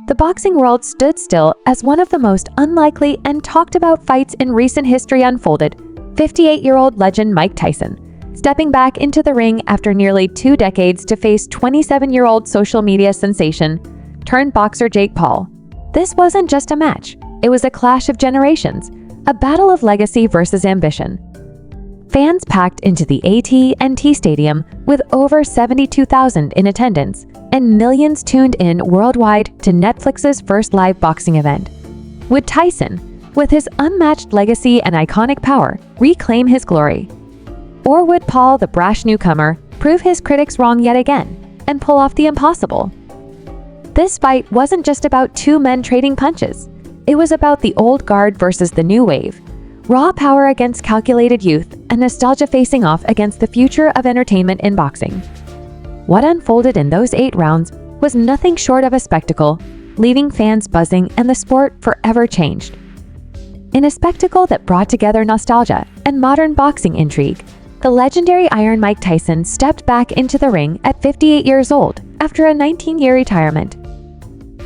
the boxing world stood still as one of the most unlikely and talked about fights in recent history unfolded. 58-year-old legend Mike Tyson, stepping back into the ring after nearly 2 decades to face 27-year-old social media sensation turned boxer Jake Paul. This wasn't just a match, it was a clash of generations, a battle of legacy versus ambition. Fans packed into the AT&T Stadium with over 72,000 in attendance, and millions tuned in worldwide to Netflix's first live boxing event. Would Tyson, with his unmatched legacy and iconic power, reclaim his glory? Or would Paul, the brash newcomer, prove his critics wrong yet again and pull off the impossible? This fight wasn't just about two men trading punches. It was about the old guard versus the new wave, raw power against calculated youth, and nostalgia facing off against the future of entertainment in boxing. What unfolded in those 8 rounds was nothing short of a spectacle, leaving fans buzzing and the sport forever changed. In a spectacle that brought together nostalgia and modern boxing intrigue, the legendary Iron Mike Tyson stepped back into the ring at 58 years old after a 19-year retirement.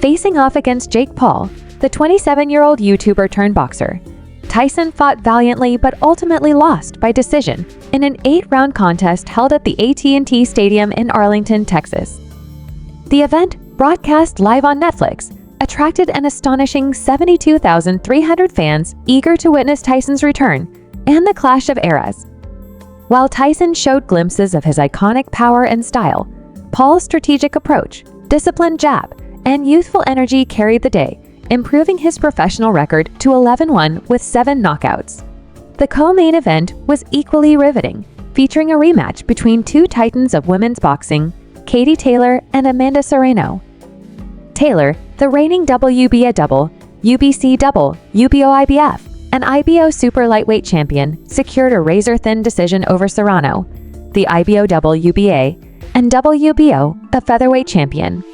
Facing off against Jake Paul, the 27-year-old YouTuber turned boxer, Tyson fought valiantly but ultimately lost by decision in an 8-round contest held at the AT&T Stadium in Arlington, Texas. The event, broadcast live on Netflix, attracted an astonishing 72,300 fans eager to witness Tyson's return and the clash of eras. While Tyson showed glimpses of his iconic power and style, Paul's strategic approach, disciplined jab, and youthful energy carried the day, improving his professional record to 11-1 with 7 knockouts. The co-main event was equally riveting, featuring a rematch between 2 titans of women's boxing, Katie Taylor and Amanda Serrano. Taylor, the reigning WBA double, UBC double, UBO IBF, and IBO super lightweight champion, secured a razor-thin decision over Serrano, the IBO double UBA, and WBO, a featherweight champion.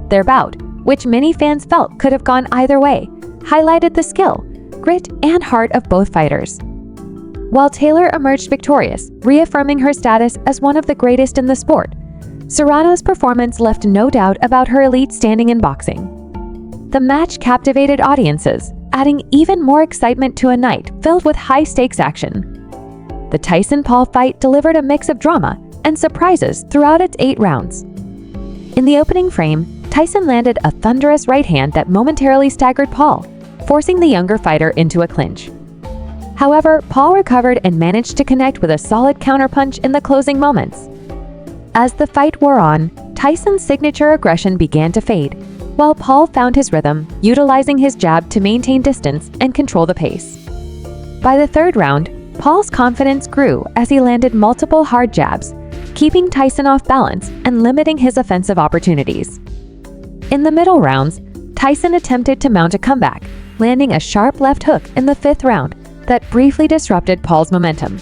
Their bout, which many fans felt could have gone either way, highlighted the skill, grit, and heart of both fighters. While Taylor emerged victorious, reaffirming her status as one of the greatest in the sport, Serrano's performance left no doubt about her elite standing in boxing. The match captivated audiences, adding even more excitement to a night filled with high-stakes action. The Tyson-Paul fight delivered a mix of drama and surprises throughout its 8 rounds. In the opening frame, Tyson landed a thunderous right hand that momentarily staggered Paul, forcing the younger fighter into a clinch. However, Paul recovered and managed to connect with a solid counterpunch in the closing moments. As the fight wore on, Tyson's signature aggression began to fade, while Paul found his rhythm, utilizing his jab to maintain distance and control the pace. By the 3rd round, Paul's confidence grew as he landed multiple hard jabs, keeping Tyson off balance and limiting his offensive opportunities. In the middle rounds, Tyson attempted to mount a comeback, landing a sharp left hook in the 5th round that briefly disrupted Paul's momentum.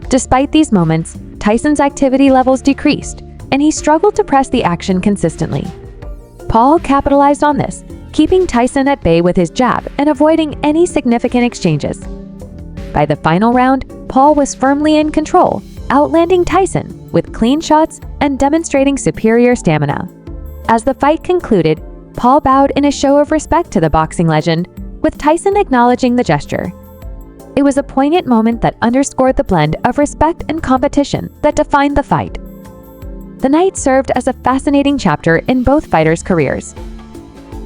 Despite these moments, Tyson's activity levels decreased, and he struggled to press the action consistently. Paul capitalized on this, keeping Tyson at bay with his jab and avoiding any significant exchanges. By the final round, Paul was firmly in control, outlanding Tyson with clean shots and demonstrating superior stamina. As the fight concluded, Paul bowed in a show of respect to the boxing legend, with Tyson acknowledging the gesture. It was a poignant moment that underscored the blend of respect and competition that defined the fight. The night served as a fascinating chapter in both fighters' careers.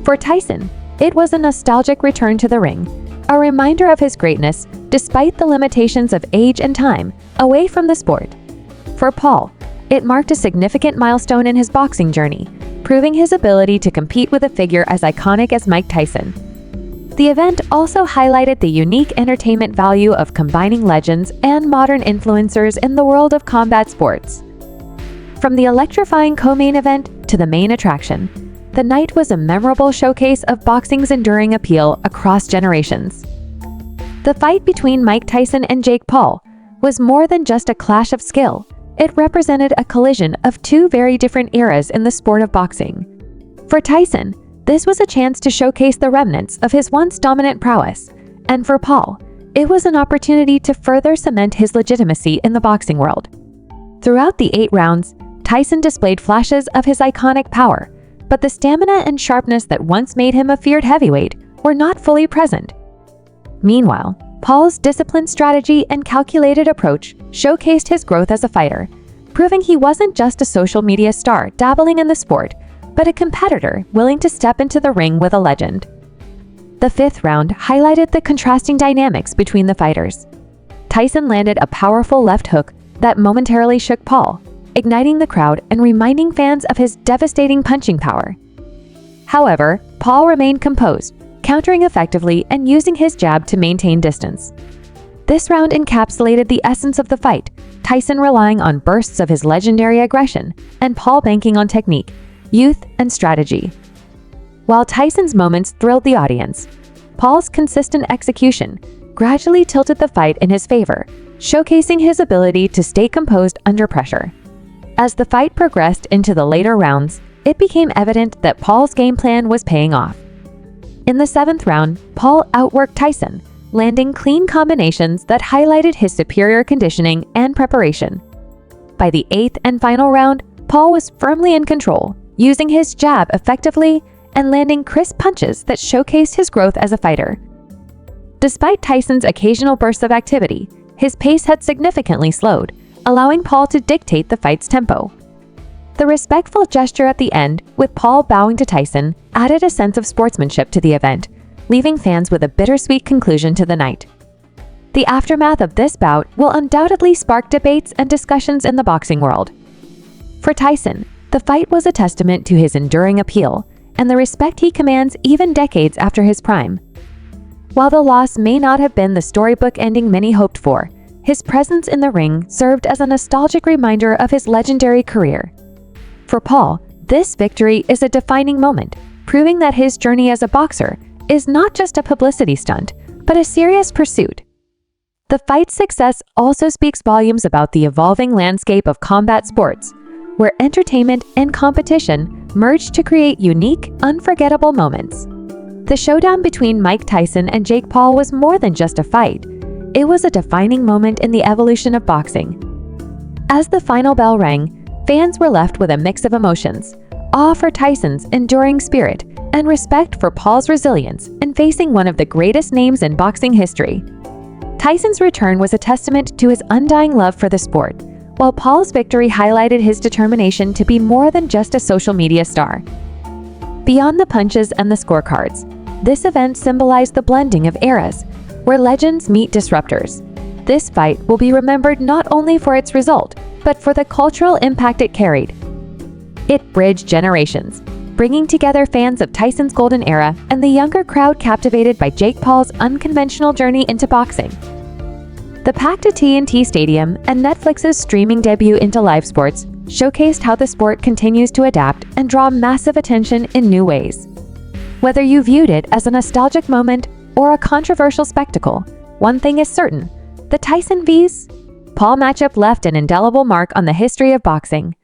For Tyson, it was a nostalgic return to the ring, a reminder of his greatness despite the limitations of age and time away from the sport. For Paul, it marked a significant milestone in his boxing journey, proving his ability to compete with a figure as iconic as Mike Tyson. The event also highlighted the unique entertainment value of combining legends and modern influencers in the world of combat sports. From the electrifying co-main event to the main attraction, the night was a memorable showcase of boxing's enduring appeal across generations. The fight between Mike Tyson and Jake Paul was more than just a clash of skill. It represented a collision of 2 very different eras in the sport of boxing. For Tyson, this was a chance to showcase the remnants of his once dominant prowess, and for Paul, it was an opportunity to further cement his legitimacy in the boxing world. Throughout the 8 rounds, Tyson displayed flashes of his iconic power, but the stamina and sharpness that once made him a feared heavyweight were not fully present. Meanwhile, Paul's disciplined strategy and calculated approach showcased his growth as a fighter, proving he wasn't just a social media star dabbling in the sport, but a competitor willing to step into the ring with a legend. The fifth round highlighted the contrasting dynamics between the fighters. Tyson landed a powerful left hook that momentarily shook Paul, igniting the crowd and reminding fans of his devastating punching power. However, Paul remained composed, countering effectively and using his jab to maintain distance. This round encapsulated the essence of the fight, Tyson relying on bursts of his legendary aggression, and Paul banking on technique, youth, and strategy. While Tyson's moments thrilled the audience, Paul's consistent execution gradually tilted the fight in his favor, showcasing his ability to stay composed under pressure. As the fight progressed into the later rounds, it became evident that Paul's game plan was paying off. In the seventh round, Paul outworked Tyson, landing clean combinations that highlighted his superior conditioning and preparation. By the eighth and final round, Paul was firmly in control, using his jab effectively and landing crisp punches that showcased his growth as a fighter. Despite Tyson's occasional bursts of activity, his pace had significantly slowed, allowing Paul to dictate the fight's tempo. The respectful gesture at the end, with Paul bowing to Tyson, added a sense of sportsmanship to the event, leaving fans with a bittersweet conclusion to the night. The aftermath of this bout will undoubtedly spark debates and discussions in the boxing world. For Tyson, the fight was a testament to his enduring appeal and the respect he commands even decades after his prime. While the loss may not have been the storybook ending many hoped for, his presence in the ring served as a nostalgic reminder of his legendary career. For Paul, this victory is a defining moment, proving that his journey as a boxer is not just a publicity stunt, but a serious pursuit. The fight's success also speaks volumes about the evolving landscape of combat sports, where entertainment and competition merge to create unique, unforgettable moments. The showdown between Mike Tyson and Jake Paul was more than just a fight. It was a defining moment in the evolution of boxing. As the final bell rang, fans were left with a mix of emotions: awe for Tyson's enduring spirit and respect for Paul's resilience in facing one of the greatest names in boxing history. Tyson's return was a testament to his undying love for the sport, while Paul's victory highlighted his determination to be more than just a social media star. Beyond the punches and the scorecards, this event symbolized the blending of eras, where legends meet disruptors. This fight will be remembered not only for its result, but for the cultural impact it carried. It bridged generations, bringing together fans of Tyson's golden era and the younger crowd captivated by Jake Paul's unconventional journey into boxing. The packed TNT Stadium and Netflix's streaming debut into live sports showcased how the sport continues to adapt and draw massive attention in new ways. Whether you viewed it as a nostalgic moment or a controversial spectacle, one thing is certain: the Tyson vs. Paul matchup left an indelible mark on the history of boxing.